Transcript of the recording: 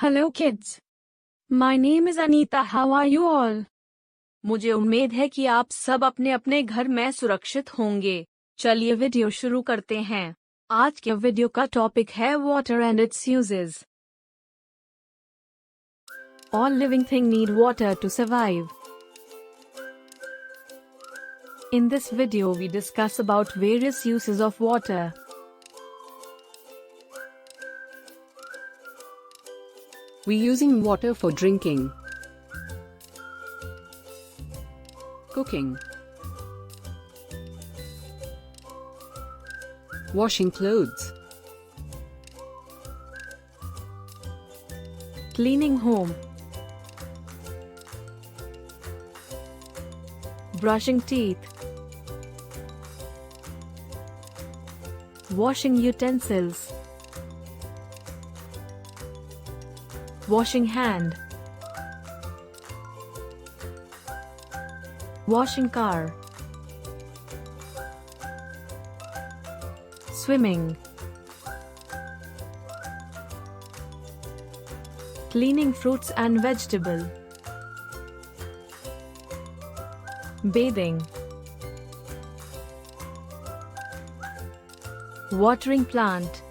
Hello kids. My name is Anita. How are you all? मुझे उम्मीद है कि आप सब अपने अपने घर में सुरक्षित होंगे। चलिए वीडियो शुरू करते हैं। आज के वीडियो का टॉपिक है water and it's uses. All living things need water to survive. In this video we discuss about various uses of water. We using water for drinking, cooking, washing clothes, Cleaning home, brushing teeth, washing utensils, washing hand, washing car, swimming, cleaning fruits and vegetable, bathing, watering plant,